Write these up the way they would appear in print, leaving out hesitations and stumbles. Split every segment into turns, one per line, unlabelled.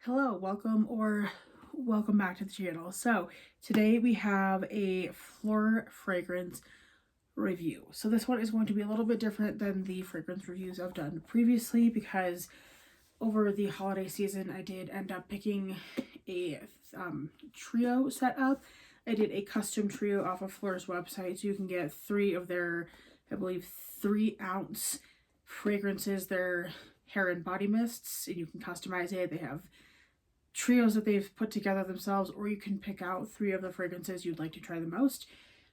Hello, welcome back to the channel. So today we have a PHLUR fragrance review. So this one is going to be a little bit different than the fragrance reviews I've done previously because over the holiday season I did end up picking a trio set up. I did a custom trio off of PHLUR's website, so you can get 3 of their, I believe, 3-ounce fragrances, their hair and body mists, and you can customize it. They have trios that they've put together themselves, or you can pick out 3 of the fragrances you'd like to try the most.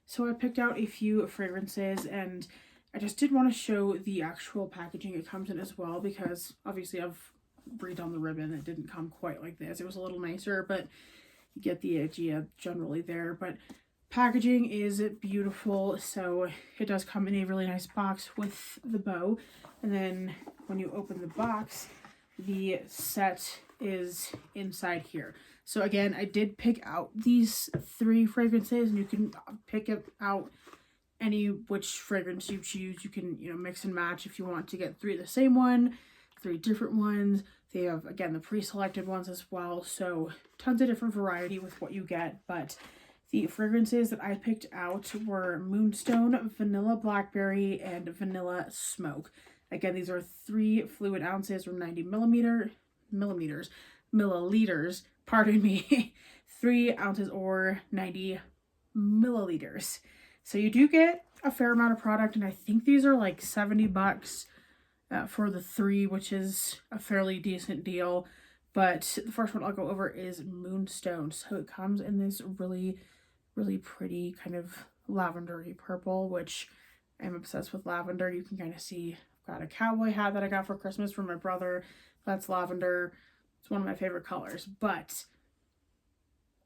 So I picked out a few fragrances, and I just did want to show the actual packaging it comes in as well, because obviously I've redone the ribbon. It didn't come quite like this. It was a little nicer, but you get the idea generally there. But packaging is beautiful, so it does come in a really nice box with the bow, and then when you open the box, the set is inside here. So again, I did pick out these 3 fragrances, and you can pick out any which fragrance you choose. You can, mix and match if you want to get 3 of the same one, 3 different ones. They have, again, the pre-selected ones as well, so tons of different variety with what you get. But the fragrances that I picked out were Moonstone, Vanilla Blackberry, and Vanilla Smoke. Again, these are 3 fluid ounces or 90 milliliters, pardon me, 3 ounces or 90 milliliters. So you do get a fair amount of product, and I think these are like $70 for the 3, which is a fairly decent deal. But the first one I'll go over is Moonstone. So it comes in this really, really pretty kind of lavendery purple, which I'm obsessed with lavender. You can kind of see I've got a cowboy hat that I got for Christmas from my brother. That's lavender. It's one of my favorite colors. But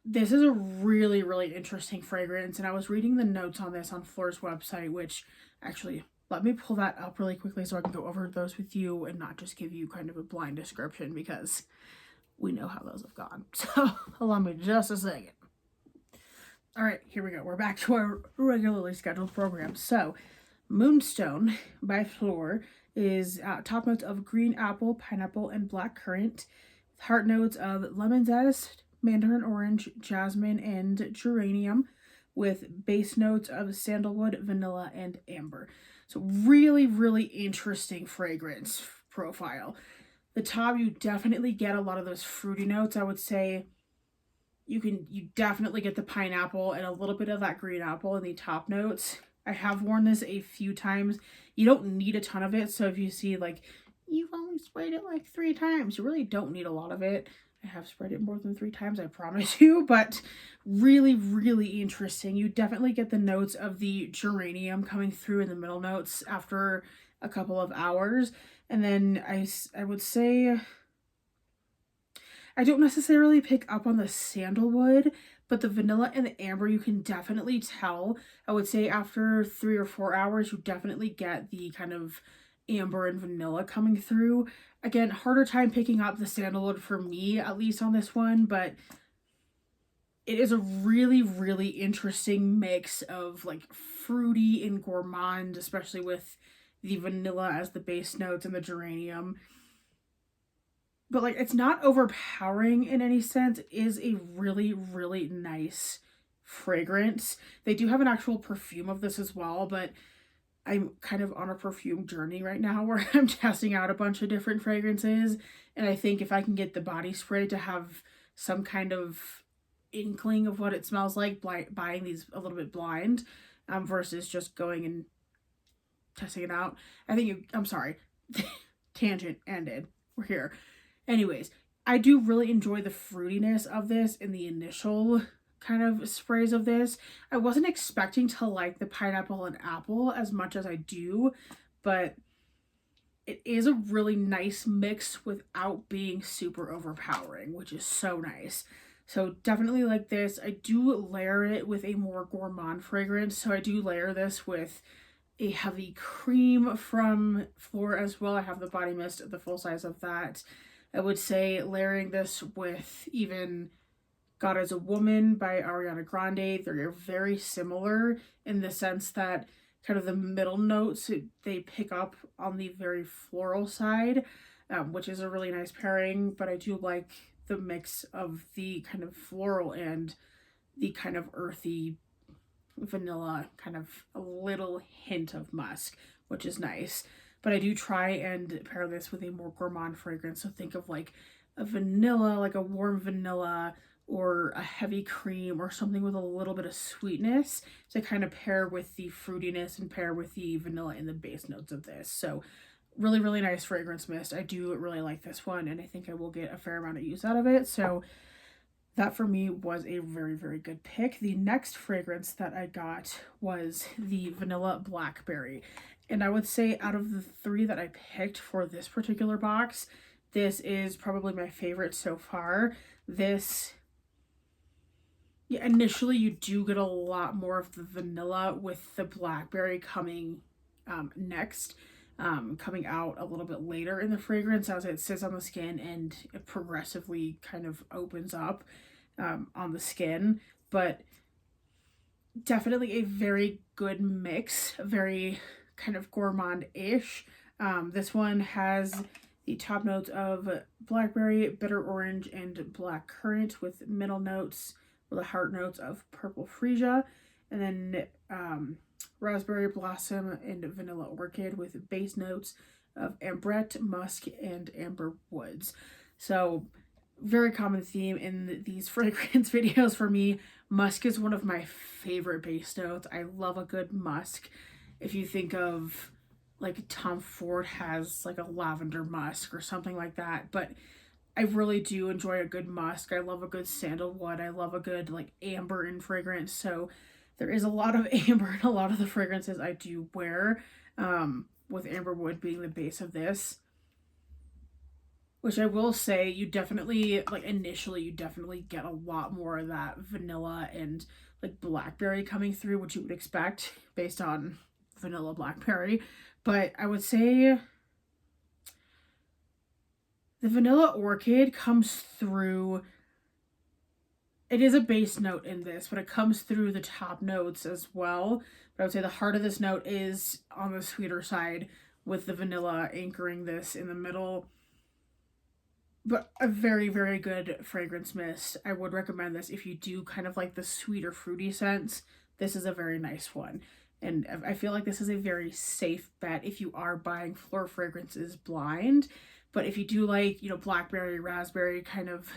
this is a really, really interesting fragrance, and I was reading the notes on this on PHLUR's website, which actually, let me pull that up really quickly so I can go over those with you and not just give you kind of a blind description, because we know how those have gone. So allow me just a second. All right, here we go. We're back to our regularly scheduled program. So Moonstone by PHLUR is top notes of green apple, pineapple, and black currant. Heart notes of lemon zest, mandarin orange, jasmine, and geranium, with base notes of sandalwood, vanilla, and amber. So really, really interesting fragrance profile. The top, you definitely get a lot of those fruity notes. I would say you definitely get the pineapple and a little bit of that green apple in the top notes. I have worn this a few times. You don't need a ton of it, so if you see like you've only sprayed it like 3 times, you really don't need a lot of it. I have sprayed it more than 3 times, I promise you, but really, really interesting. You definitely get the notes of the geranium coming through in the middle notes after a couple of hours. And then I would say I don't necessarily pick up on the sandalwood, but the vanilla and the amber you can definitely tell. I would say after 3 or 4 hours, you definitely get the kind of amber and vanilla coming through. Again, harder time picking up the sandalwood for me, at least on this one, but it is a really, really interesting mix of like fruity and gourmand, especially with the vanilla as the base notes and the geranium. But like, it's not overpowering in any sense. It is a really, really nice fragrance. They do have an actual perfume of this as well, but I'm kind of on a perfume journey right now where I'm testing out a bunch of different fragrances. And I think if I can get the body spray to have some kind of inkling of what it smells like, buying these a little bit blind, versus just going and testing it out. I'm sorry, tangent ended. We're here. Anyways, I do really enjoy the fruitiness of this in the initial kind of sprays of this. I wasn't expecting to like the pineapple and apple as much as I do, but it is a really nice mix without being super overpowering, which is so nice. So definitely like this. I do layer it with a more gourmand fragrance. So I do layer this with a heavy cream from PHLUR as well. I have the body mist, the full size of that. I would say layering this with even God is a Woman by Ariana Grande. They're very similar in the sense that kind of the middle notes they pick up on the very floral side. which is a really nice pairing, but I do like the mix of the kind of floral and the kind of earthy vanilla, kind of a little hint of musk, which is nice. But I do try and pair this with a more gourmand fragrance. So think of like a vanilla, like a warm vanilla, or a heavy cream, or something with a little bit of sweetness to kind of pair with the fruitiness and pair with the vanilla in the base notes of this. So really, really nice fragrance mist. I do really like this one, and I think I will get a fair amount of use out of it. So that for me was a very, very good pick. The next fragrance that I got was the Vanilla Blackberry. And I would say out of the three that I picked for this particular box, this is probably my favorite so far. This, yeah, initially you do get a lot more of the vanilla, with the blackberry coming next, coming out a little bit later in the fragrance as it sits on the skin and it progressively kind of opens up on the skin. But definitely a very good mix, very kind of gourmand-ish. This one has the top notes of blackberry, bitter orange, and black currant, with middle notes, or the heart notes, of purple freesia, and then raspberry blossom and vanilla orchid, with base notes of ambrette, musk, and amber woods. So very common theme in these fragrance videos for me. Musk is one of my favorite base notes. I love a good musk. If you think of like Tom Ford has like a lavender musk or something like that, but I really do enjoy a good musk. I love a good sandalwood. I love a good like amber in fragrance. So there is a lot of amber in a lot of the fragrances I do wear, with amberwood being the base of this. Which I will say, you definitely, like initially, you definitely get a lot more of that vanilla and like blackberry coming through, which you would expect based on vanilla blackberry. But I would say the vanilla orchid comes through. It is a base note in this, but it comes through the top notes as well. But I would say the heart of this note is on the sweeter side, with the vanilla anchoring this in the middle. But a very, very good fragrance mist. I would recommend this if you do kind of like the sweeter fruity scents. This is a very nice one. And I feel like this is a very safe bet if you are buying PHLUR fragrances blind. But if you do like, you know, blackberry, raspberry, kind of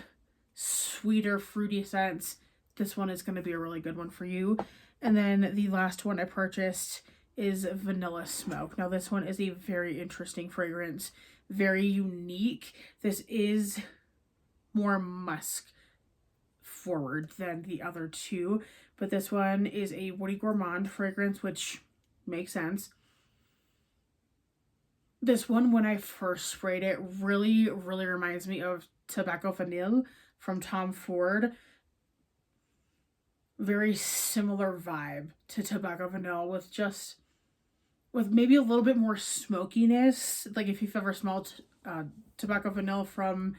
sweeter fruity scents, this one is going to be a really good one for you. And then the last one I purchased is Vanilla Smoke. Now this one is a very interesting fragrance, very unique. This is more musk forward than the other two, but this one is a woody gourmand fragrance, which makes sense. This one, when I first sprayed it, really, really reminds me of Tobacco Vanille from Tom Ford. Very similar vibe to Tobacco Vanille, with maybe a little bit more smokiness. Like if you've ever smelled Tobacco Vanille from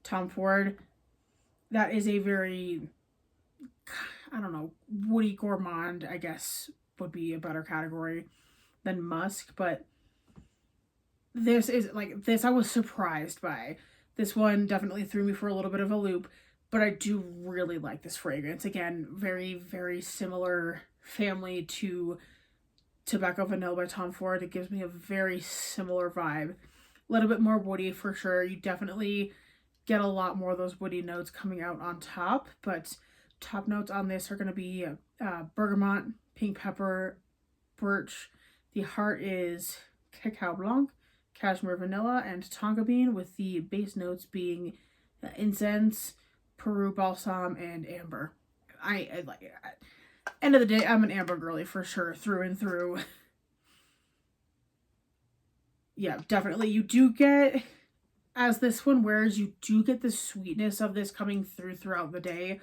Tom Ford, that is a very, I don't know, woody gourmand, I guess, would be a better category than musk. But this is like, this I was surprised by. This one definitely threw me for a little bit of a loop, but I do really like this fragrance. Again, very, very similar family to Tobacco Vanille by Tom Ford. It gives me a very similar vibe. A little bit more woody for sure. You definitely get a lot more of those woody notes coming out on top, but top notes on this are going to be bergamot, pink pepper, birch. The heart is cacao blanc, cashmere vanilla, and tonka bean, with the base notes being incense, Peru balsam, and amber. I like it. End of the day, I'm an amber girly for sure, through and through. Yeah, definitely. You do get, as this one wears, you do get the sweetness of this coming through throughout the day.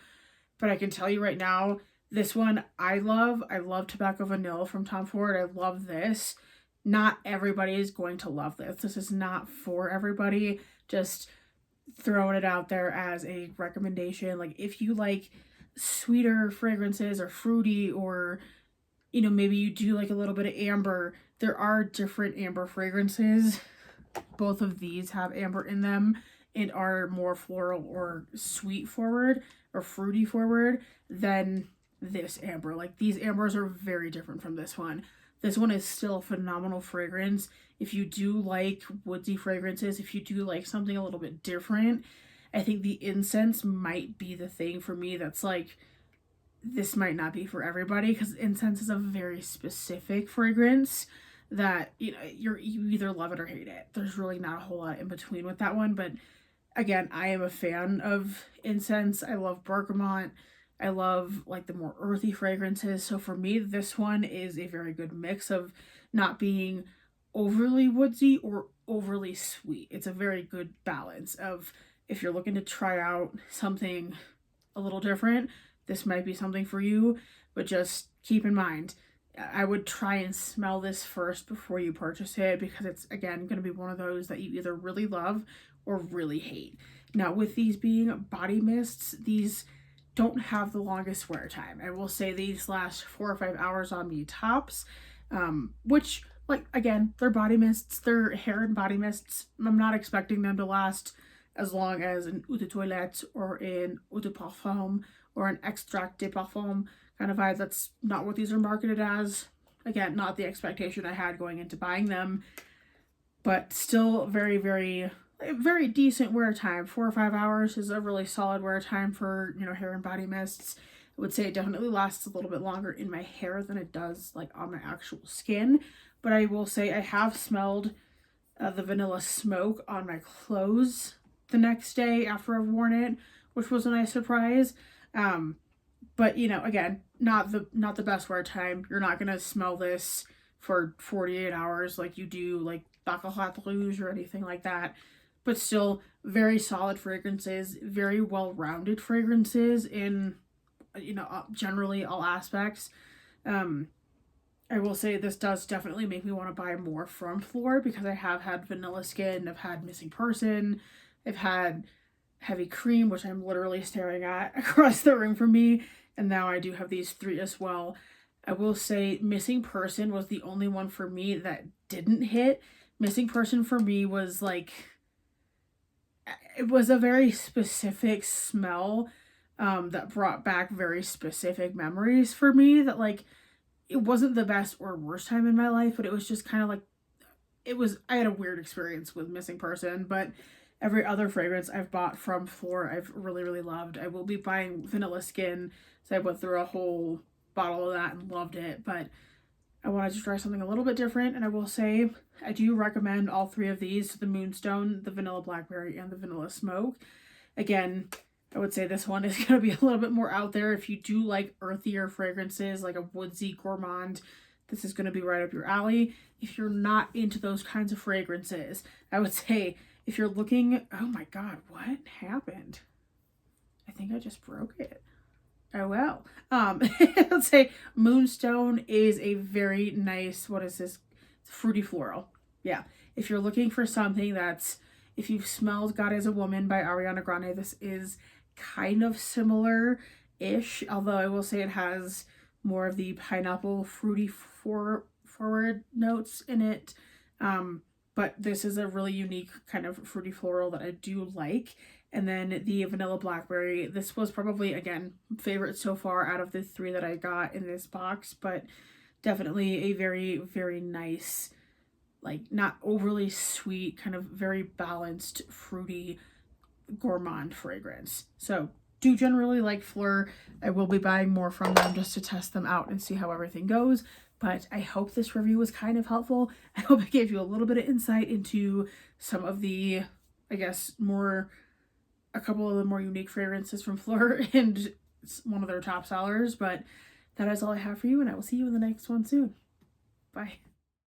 But I can tell you right now, this one I love. I love Tobacco Vanille from Tom Ford. I love this. Not everybody is going to love this. This is not for everybody. Just throwing it out there as a recommendation. Like if you like sweeter fragrances or fruity, or you know, maybe you do like a little bit of amber, there are different amber fragrances Both of these have amber in them and are more floral or sweet forward or fruity forward than this amber. Like, these ambers are very different from this one. This one is still a phenomenal fragrance. If you do like woodsy fragrances, if you do like something a little bit different, I think the incense might be the thing for me that's like, this might not be for everybody, because incense is a very specific fragrance that, you know, you either love it or hate it. There's really not a whole lot in between with that one. But again, I am a fan of incense. I love bergamot. I love like the more earthy fragrances. So for me, this one is a very good mix of not being overly woodsy or overly sweet. It's a very good balance of, if you're looking to try out something a little different, this might be something for you. But just keep in mind, I would try and smell this first before you purchase it, because it's, again, going to be one of those that you either really love or really hate. Now, with these being body mists, these don't have the longest wear time. I will say these last 4 or 5 hours on me tops, which, like, again, they're body mists, they're hair and body mists. I'm not expecting them to last as long as an eau de toilette or an eau de parfum or an extract de parfum kind of vibe. That's not what these are marketed as. Again, not the expectation I had going into buying them, but still very, very, very decent wear time. 4 or 5 hours is a really solid wear time for, you know, hair and body mists. I would say it definitely lasts a little bit longer in my hair than it does like on my actual skin. But I will say I have smelled the vanilla smoke on my clothes the next day after I've worn it, which was a nice surprise. But, you know, again, not the best wear time. You're not gonna smell this for 48 hours like you do like Baccarat Rouge or anything like that. But still, very solid fragrances, very well-rounded fragrances in, you know, generally all aspects. I will say this does definitely make me want to buy more from PHLUR, because I have had Vanilla Skin, I've had Missing Person, I've had Heavy Cream, which I'm literally staring at across the room from me, and now I do have these 3 as well. I will say Missing Person was the only one for me that didn't hit. Missing Person for me was like, it was a very specific smell that brought back very specific memories for me, that like, it wasn't the best or worst time in my life, but it was just kind of like, I had a weird experience with Missing Person. But every other fragrance I've bought from PHLUR, I've really, really loved. I will be buying Vanilla Skin, so I went through a whole bottle of that and loved it, but I wanted to try something a little bit different. And I will say, I do recommend all 3 of these, the Moonstone, the Vanilla Blackberry, and the Vanilla Smoke. Again, I would say this one is going to be a little bit more out there. If you do like earthier fragrances, like a woodsy gourmand, this is going to be right up your alley. If you're not into those kinds of fragrances, I would say, if you're looking, oh my God, what happened? I think I just broke it. Oh well. Let's say Moonstone is a very nice, what is this? Fruity floral. Yeah. If you're looking for something that's, if you've smelled God is a Woman by Ariana Grande, this is kind of similar-ish, although I will say it has more of the pineapple fruity forward notes in it. But this is a really unique kind of fruity floral that I do like. And then the Vanilla Blackberry, this was probably, again, favorite so far out of the 3 that I got in this box, but definitely a very, very nice, like, not overly sweet, kind of very balanced, fruity, gourmand fragrance. So do generally like PHLUR. I will be buying more from them just to test them out and see how everything goes. But I hope this review was kind of helpful. I hope it gave you a little bit of insight into some of the, I guess, a couple of the more unique fragrances from PHLUR, and it's one of their top sellers. But that is all I have for you, and I will see you in the next one soon. Bye.